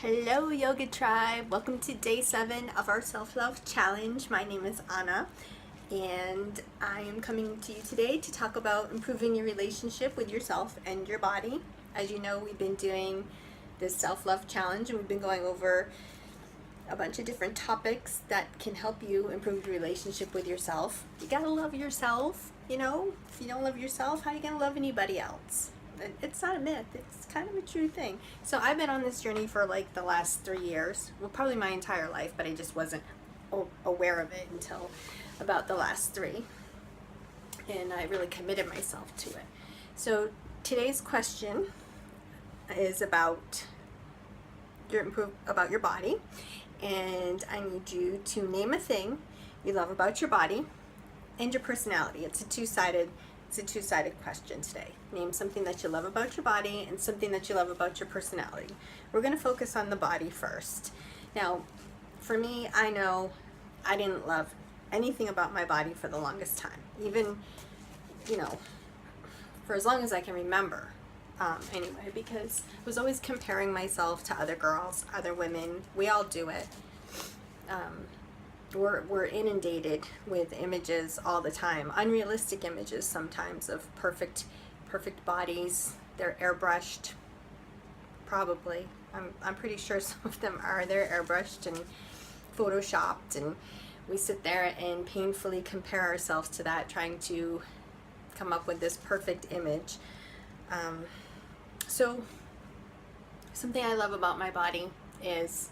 Hello, Yoga Tribe. Welcome to day 7 of our self-love challenge. My name is Anna, and I am coming to you today to talk about improving your relationship with yourself and your body. As you know, we've been doing this self-love challenge, and we've been going over a bunch of different topics that can help you improve your relationship with yourself. You gotta love yourself, you know? If you don't love yourself, how are you gonna love anybody else? It's not a myth, it's kind of a true thing. So I've been on this journey for like the last 3 years, well, probably my entire life, but I just wasn't aware of it until about the last 3. And I really committed myself to it. So today's question is about your body, and I need you to name a thing you love about your body and your personality. It's a two-sided question today. Name something that you love about your body and something that you love about your personality. We're going to focus on the body first. Now, for me, I know I didn't love anything about my body for the longest time. Even, for as long as I can remember. Anyway, because I was always comparing myself to other girls, other women. We all do it. We're inundated with images all the time, unrealistic images sometimes of perfect bodies. They're airbrushed, probably. I'm pretty sure some of them are. They're airbrushed and photoshopped, and we sit there and painfully compare ourselves to that, trying to come up with this perfect image. So something I love about my body is,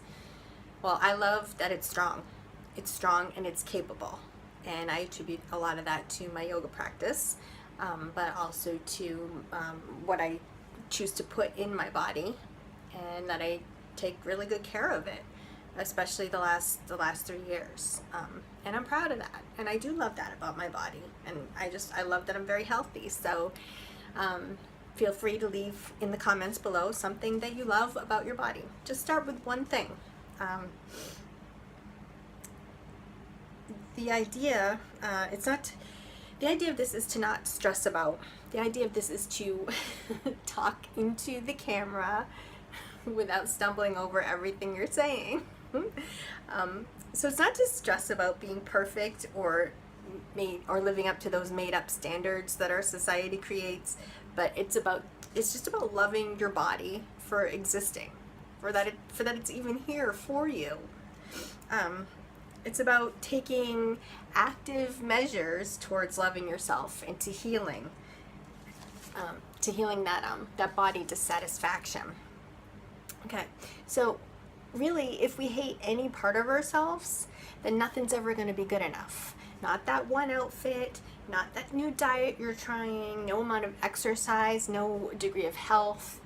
well, I love that it's strong. It's strong and it's capable, and I attribute a lot of that to my yoga practice, but also to what I choose to put in my body, and that I take really good care of it, especially the last 3 years, and I'm proud of that, and I do love that about my body, and I love that I'm very healthy. So feel free to leave in the comments below something that you love about your body. Just start with one thing. The idea of this is to not stress about. The idea of this is to talk into the camera without stumbling over everything you're saying. So it's not to stress about being perfect or living up to those made-up standards that our society creates, but it's just about loving your body for existing, for that it's even here for you. It's about taking active measures towards loving yourself and to healing that body dissatisfaction. Okay, so really, if we hate any part of ourselves, then nothing's ever going to be good enough. Not that one outfit, not that new diet you're trying, no amount of exercise, no degree of health,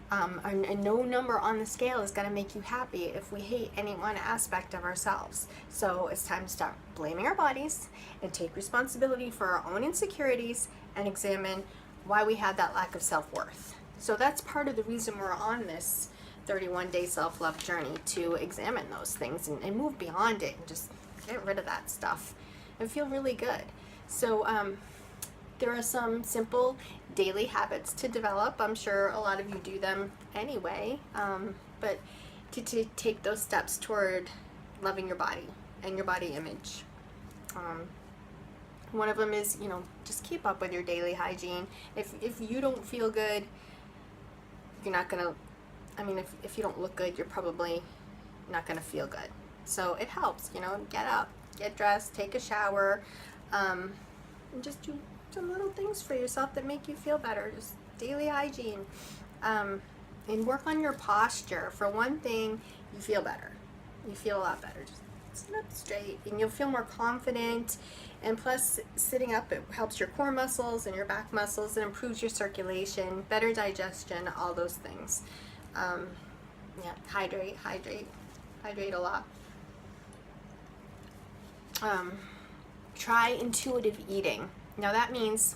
and no number on the scale is going to make you happy if we hate any one aspect of ourselves. So it's time to stop blaming our bodies and take responsibility for our own insecurities and examine why we had that lack of self-worth. So that's part of the reason we're on this 31-day self-love journey, to examine those things and move beyond it and just get rid of that stuff and feel really good. So there are some simple daily habits to develop. I'm sure a lot of you do them anyway, but to take those steps toward loving your body and your body image. One of them is, just keep up with your daily hygiene. If you don't feel good, you're not gonna, if you don't look good, you're probably not gonna feel good. So it helps, get up, get dressed, take a shower, and just do some little things for yourself that make you feel better. Just daily hygiene, and work on your posture. For one thing, you feel better. You feel a lot better. Just sit up straight, and you'll feel more confident. And plus, sitting up, it helps your core muscles and your back muscles. It improves your circulation, better digestion, all those things. Hydrate a lot. Try intuitive eating. Now that means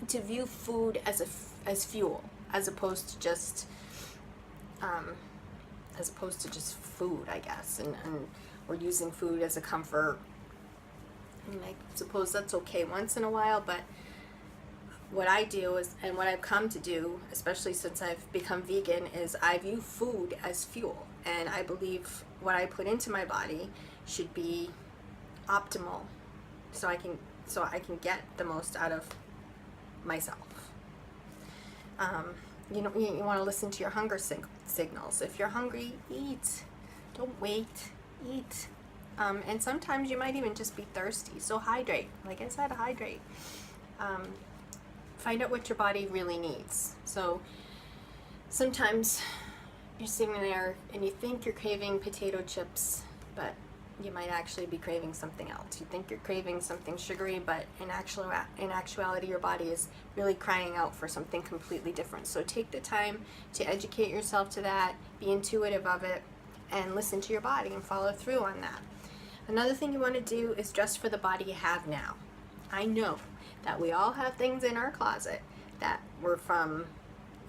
to view food as fuel, as opposed to just food, I guess, and or using food as a comfort. I suppose that's okay once in a while, but what I do is, and what I've come to do, especially since I've become vegan, is I view food as fuel. And I believe what I put into my body should be optimal so I can get the most out of myself. You want to listen to your hunger signals. If you're hungry, eat. Don't wait. Eat. And sometimes you might even just be thirsty. So hydrate. Like I said, hydrate. Find out what your body really needs. So sometimes you're sitting there and you think you're craving potato chips, but you might actually be craving something else. You think you're craving something sugary, but in actuality, your body is really crying out for something completely different. So take the time to educate yourself to that, be intuitive of it, and listen to your body and follow through on that. Another thing you want to do is dress for the body you have now. I know that we all have things in our closet that were from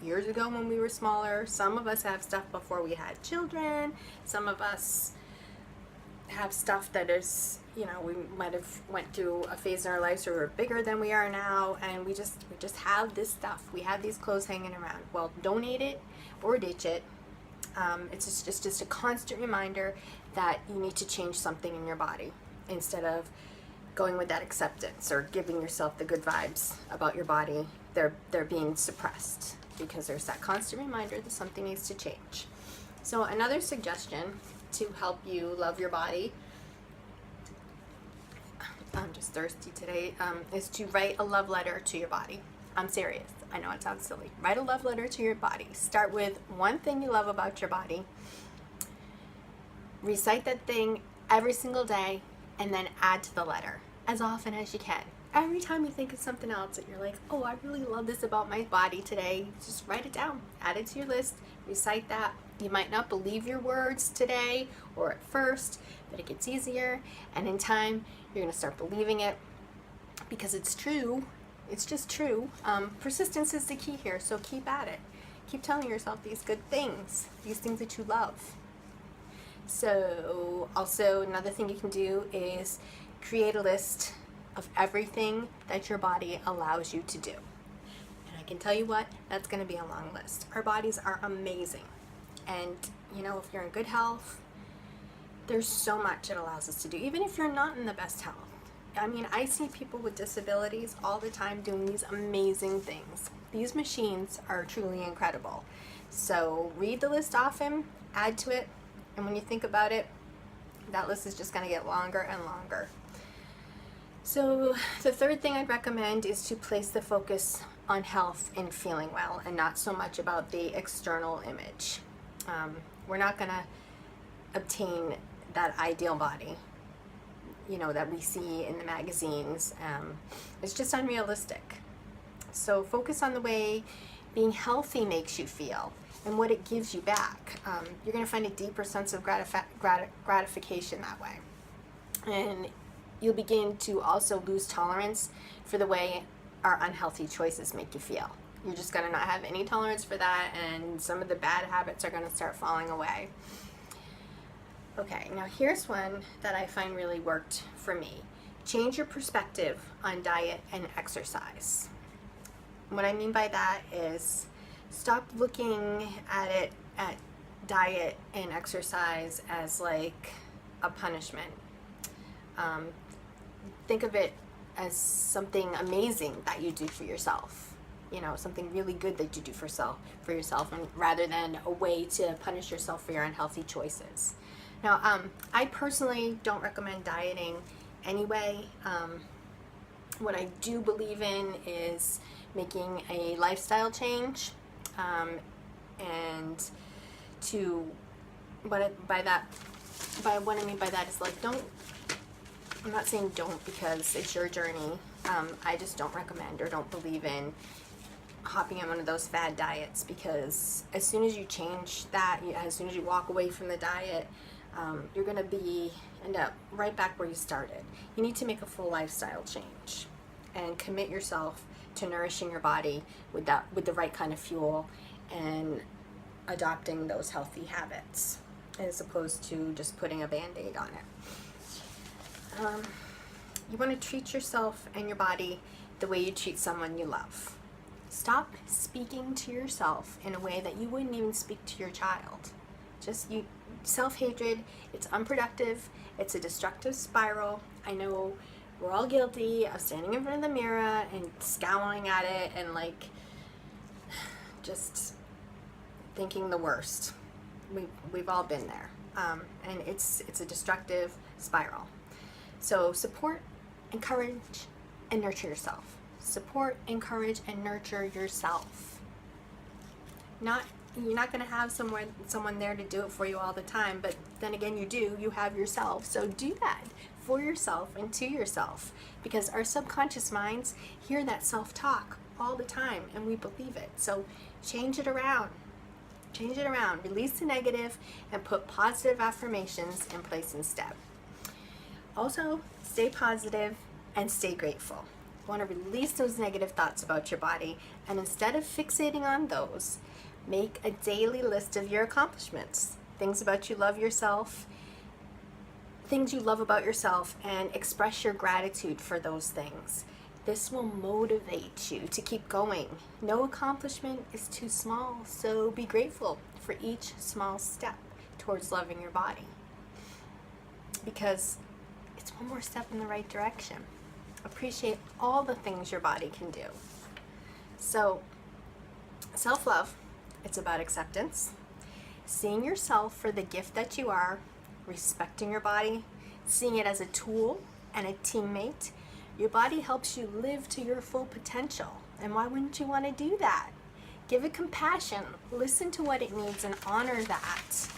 years ago when we were smaller. Some of us have stuff before we had children. Some of us have stuff that is, we might have went through a phase in our lives where we're bigger than we are now, and we just have this stuff. We have these clothes hanging around. Well, donate it or ditch it. It's just a constant reminder that you need to change something in your body instead of going with that acceptance or giving yourself the good vibes about your body. They're being suppressed because there's that constant reminder that something needs to change. So another suggestion to help you love your body, I'm just thirsty today, is to write a love letter to your body. I'm serious. I know it sounds silly. Write a love letter to your body. Start with one thing you love about your body. Recite that thing every single day, and then add to the letter as often as you can. Every time you think of something else that you're like, oh, I really love this about my body today, just write it down. Add it to your list. Recite that. You might not believe your words today or at first, but it gets easier. And in time, you're going to start believing it because it's true. It's just true. Persistence is the key here, so keep at it. Keep telling yourself these good things, these things that you love. So also another thing you can do is create a list of everything that your body allows you to do. And I can tell you what, that's going to be a long list. Our bodies are amazing. And, if you're in good health, there's so much it allows us to do, even if you're not in the best health. I mean, I see people with disabilities all the time doing these amazing things. These machines are truly incredible. So read the list often, add to it, and when you think about it, that list is just going to get longer and longer. So the third thing I'd recommend is to place the focus on health and feeling well and not so much about the external image. We're not going to obtain that ideal body, that we see in the magazines. It's just unrealistic. So focus on the way being healthy makes you feel and what it gives you back. You're going to find a deeper sense of gratification that way. And you'll begin to also lose tolerance for the way our unhealthy choices make you feel. You're just going to not have any tolerance for that, and some of the bad habits are going to start falling away. Okay, now here's one that I find really worked for me. Change your perspective on diet and exercise. What I mean by that is stop looking at diet and exercise as like a punishment. Think of it as something amazing that you do for yourself. Something really good that you do for yourself, and rather than a way to punish yourself for your unhealthy choices. Now, I personally don't recommend dieting anyway. What I do believe in is making a lifestyle change, and what I mean by that is like I'm not saying don't because it's your journey. I just don't recommend or don't believe in hopping on one of those fad diets, because as soon as you change that, as soon as you walk away from the diet, you're going to end up right back where you started. You need to make a full lifestyle change and commit yourself to nourishing your body with the right kind of fuel and adopting those healthy habits as opposed to just putting a Band-Aid on it. You want to treat yourself and your body the way you treat someone you love. Stop speaking to yourself in a way that you wouldn't even speak to your child. Self-hatred, it's unproductive, it's a destructive spiral. I know we're all guilty of standing in front of the mirror and scowling at it and like just thinking the worst. We've all been there. And it's a destructive spiral. So support, encourage, and nurture yourself. Support, encourage, and nurture yourself. You're not going to have someone there to do it for you all the time, but then again you have yourself. So do that for yourself and to yourself, because our subconscious minds hear that self-talk all the time and we believe it. So change it around. Change it around. Release the negative and put positive affirmations in place instead. Also, stay positive and stay grateful. You want to release those negative thoughts about your body, and instead of fixating on those, make a daily list of your accomplishments, things about you love yourself, things you love about yourself, and express your gratitude for those things. This will motivate you to keep going. No accomplishment is too small, so be grateful for each small step towards loving your body, because it's one more step in the right direction. Appreciate all the things your body can do. So, self-love, it's about acceptance, seeing yourself for the gift that you are, respecting your body, seeing it as a tool and a teammate. Your body helps you live to your full potential, and why wouldn't you want to do that? Give it compassion, listen to what it needs, and honor that.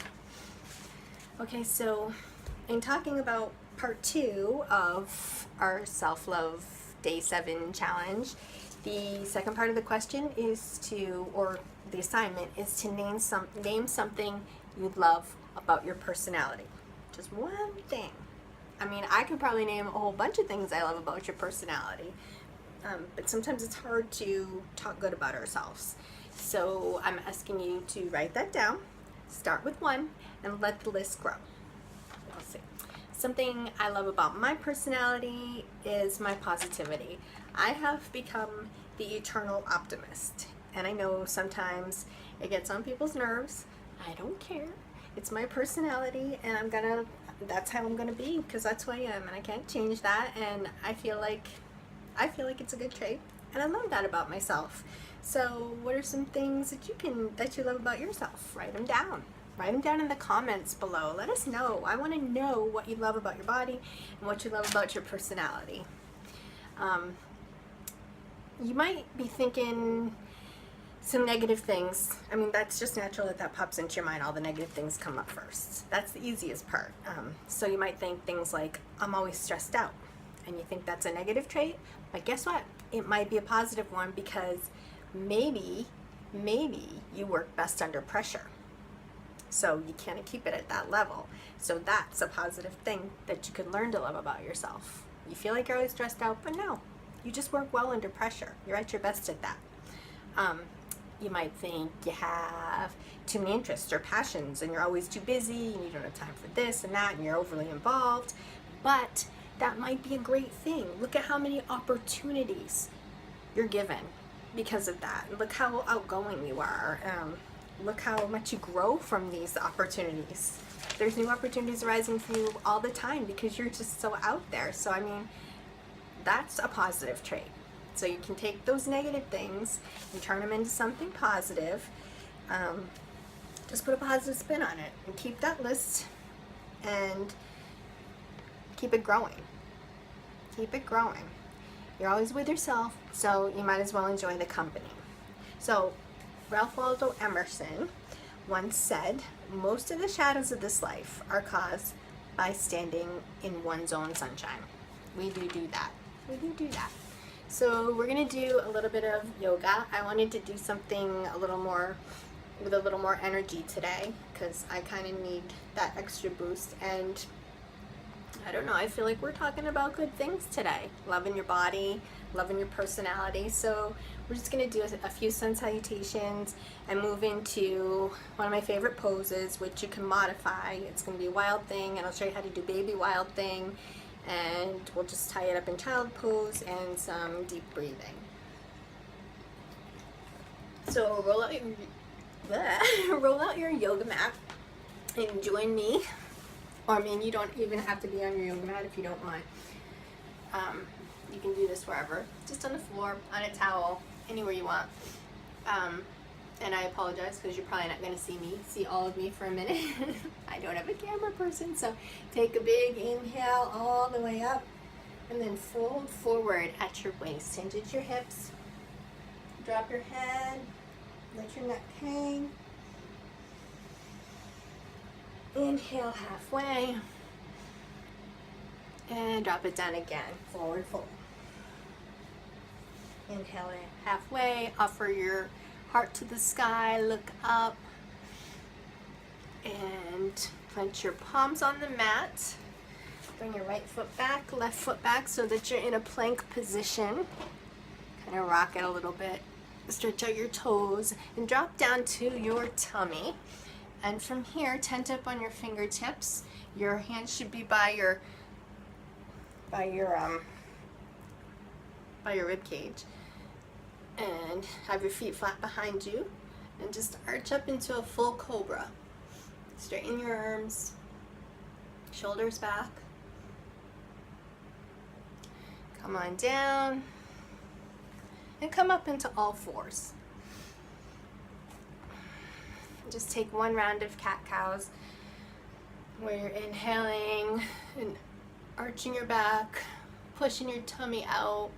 Okay, so in talking about part 2 of our self-love day 7 challenge, the second part of the question is or the assignment is to name something you love about your personality. Just one thing. I mean, I could probably name a whole bunch of things I love about your personality, but sometimes it's hard to talk good about ourselves. So I'm asking you to write that down, start with one, and let the list grow. Let's see. Something I love about my personality is my positivity. I have become the eternal optimist, and I know sometimes it gets on people's nerves. I don't care. It's my personality, and that's how I'm gonna be, because that's who I am, and I can't change that. And I feel like it's a good trait, and I love that about myself. So what are some things that you love about yourself? Write them down. Write them down in the comments below. Let us know. I want to know what you love about your body and what you love about your personality. You might be thinking some negative things. I mean, that's just natural that pops into your mind. All the negative things come up first. That's the easiest part. So you might think things like, I'm always stressed out. And you think that's a negative trait. But guess what? It might be a positive one, because maybe you work best under pressure. So you can't keep it at that level. So that's a positive thing that you could learn to love about yourself. You feel like you're always stressed out, but no. You just work well under pressure. You're at your best at that. You might think you have too many interests or passions and you're always too busy and you don't have time for this and that and you're overly involved. But that might be a great thing. Look at how many opportunities you're given because of that. Look how outgoing you are. Look how much you grow from these opportunities. There's new opportunities arising for you all the time because you're just so out there. So, I mean, that's a positive trait. So you can take those negative things and turn them into something positive. Just put a positive spin on it and keep that list and keep it growing. Keep it growing. You're always with yourself, so you might as well enjoy the company. So Ralph Waldo Emerson once said, most of the shadows of this life are caused by standing in one's own sunshine. We do that. We do that. So we're going to do a little bit of yoga. I wanted to do something with a little more energy today because I kind of need that extra boost. And I don't know, I feel like we're talking about good things today. Loving your body, loving your personality. So we're just going to do a few sun salutations and move into one of my favorite poses, which you can modify. It's going to be Wild Thing, and I'll show you how to do Baby Wild Thing. And we'll just tie it up in child pose and some deep breathing. So roll out your roll out your yoga mat and join me. Or I mean, you don't even have to be on your yoga mat if you don't want. You can do this wherever, just on the floor, on a towel, anywhere you want. And I apologize because you're probably not going to see all of me for a minute. I don't have a camera person, so take a big inhale all the way up and then fold forward at your waist. Hinge at your hips. Drop your head. Let your neck hang. Inhale halfway. And drop it down again. Forward fold. Inhale in halfway. Offer your heart to the sky. Look up. And plant your palms on the mat. Bring your right foot back, left foot back so that you're in a plank position. Kind of rock it a little bit. Stretch out your toes and drop down to your tummy. And from here, tent up on your fingertips. Your hands should be by your rib cage. And have your feet flat behind you. And just arch up into a full cobra. Straighten your arms. Shoulders back. Come on down. And come up into all fours. Just take one round of cat-cows where you're inhaling and arching your back, pushing your tummy out,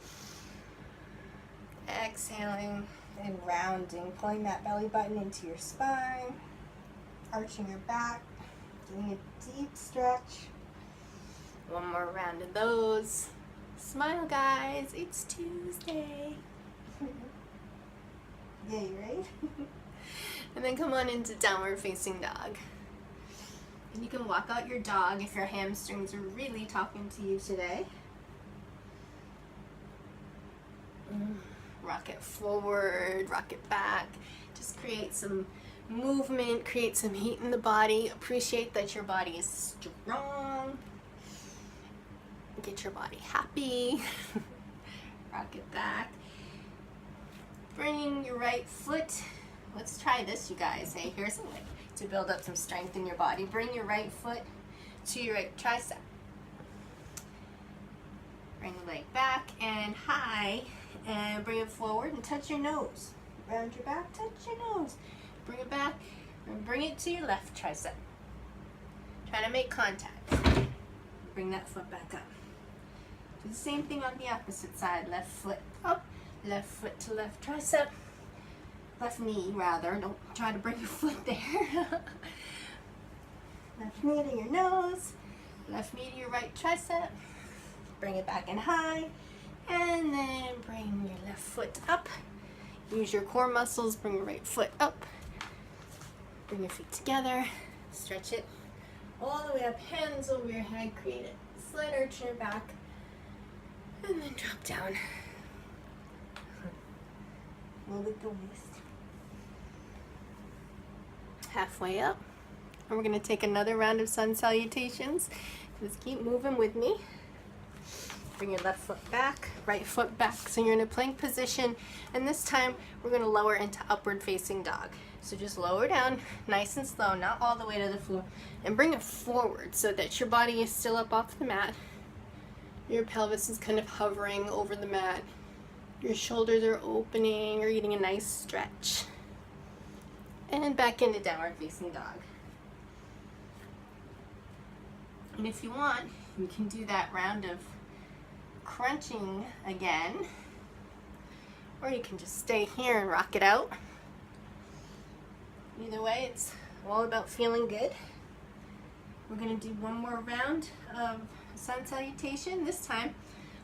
exhaling and rounding, pulling that belly button into your spine, arching your back, doing a deep stretch. One more round of those. Smile, guys, it's Tuesday. Yeah, you ready? And then come on into downward facing dog. And you can walk out your dog if your hamstrings are really talking to you today. Rock it forward, rock it back. Just create some movement, create some heat in the body. Appreciate that your body is strong. Get your body happy. Rock it back. Bring your right foot. Let's try this, you guys. Hey, here's a way to build up some strength in your body. Bring your right foot to your right tricep. Bring the leg back and high. And bring it forward and touch your nose. Round your back, touch your nose. Bring it back and bring it to your left tricep. Try to make contact. Bring that foot back up. Do the same thing on the opposite side. Left foot up, left foot to left tricep. Left knee, rather. Don't try to bring your foot there. Left knee to your nose. Left knee to your right tricep. Bring it back and high. And then bring your left foot up. Use your core muscles. Bring your right foot up. Bring your feet together. Stretch it all the way up. Hands over your head. Create a slight arch in your back. And then drop down. Move at the waist. Halfway up. And we're going to take another round of sun salutations. Just keep moving with me. Bring your left foot back, right foot back. So you're in a plank position. And this time we're going to lower into upward facing dog. So just lower down nice and slow, not all the way to the floor. And bring it forward so that your body is still up off the mat. Your pelvis is kind of hovering over the mat. Your shoulders are opening. You're getting a nice stretch. And back into downward facing dog. And if you want, you can do that round of crunching again. Or you can just stay here and rock it out. Either way, it's all about feeling good. We're going to do one more round of sun salutation. This time,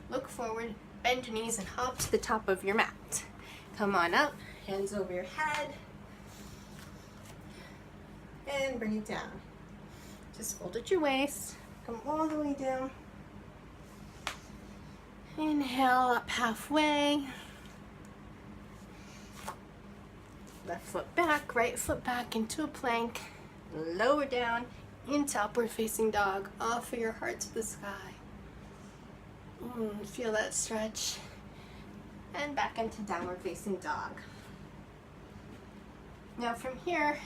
look forward, bend your knees, and hop to the top of your mat. Come on up, hands over your head. And bring it down. Just fold at your waist. Come all the way down. Inhale up halfway. Left foot back, right foot back into a plank. Lower down into upward facing dog. Offer your heart to the sky. Feel that stretch. And back into downward facing dog. Now from here,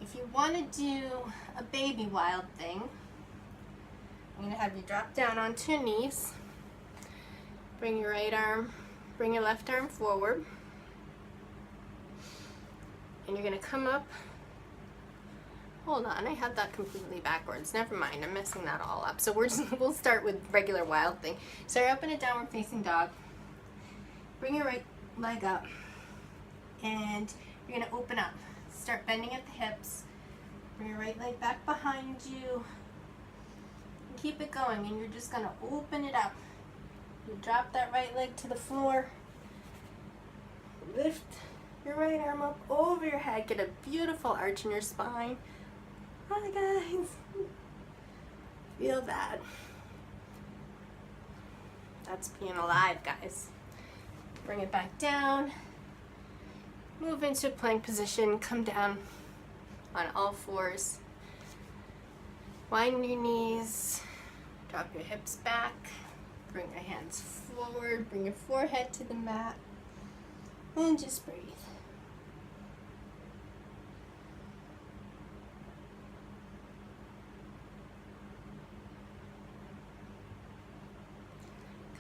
if you want to do a baby wild thing, I'm going to have you drop down onto your knees. Bring your right arm, bring your left arm forward. And you're going to come up. Hold on, I had that completely backwards. Never mind, I'm messing that all up. So we'll start with regular wild thing. So you're up in a downward facing dog. Bring your right leg up. And you're going to open up. Start bending at the hips. Bring your right leg back behind you. And keep it going, and you're just going to open it up. You drop that right leg to the floor. Lift your right arm up over your head. Get a beautiful arch in your spine. Hi guys. Feel that. That's being alive, guys. Bring it back down. Move into plank position. Come down on all fours. Widen your knees. Drop your hips back. Bring your hands forward. Bring your forehead to the mat. And just breathe.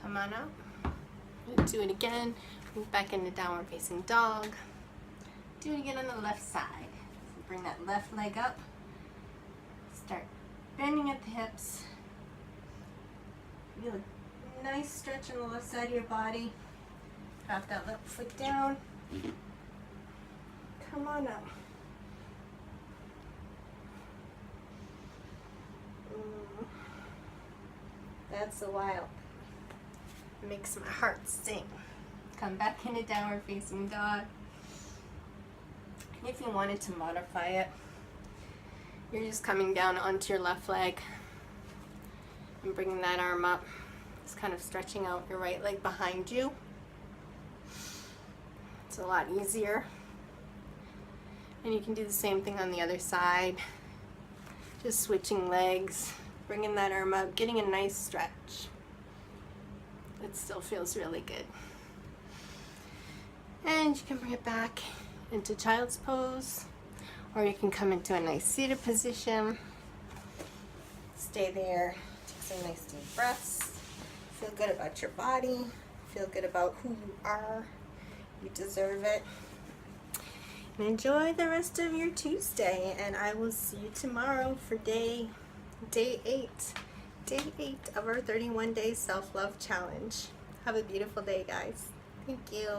Come on up. Do it again. Move back into downward facing dog. Do it again on the left side. So bring that left leg up. Start bending at the hips. Feel a nice stretch on the left side of your body. Drop that left foot down. Come on up. That's a wild. Makes my heart sing. Come back into downward facing dog. And if you wanted to modify it, you're just coming down onto your left leg and bringing that arm up. Just kind of stretching out your right leg behind you. It's a lot easier. And you can do the same thing on the other side. Just switching legs, bringing that arm up, getting a nice stretch. It still feels really good. And you can bring it back into child's pose, or you can come into a nice seated position. Stay there, take some nice deep breaths. Feel good about your body. Feel good about who you are. You deserve it. And enjoy the rest of your Tuesday, and I will see you tomorrow for day 8. Day 8 of our 31 day self-love challenge. Have a beautiful day, guys. Thank you.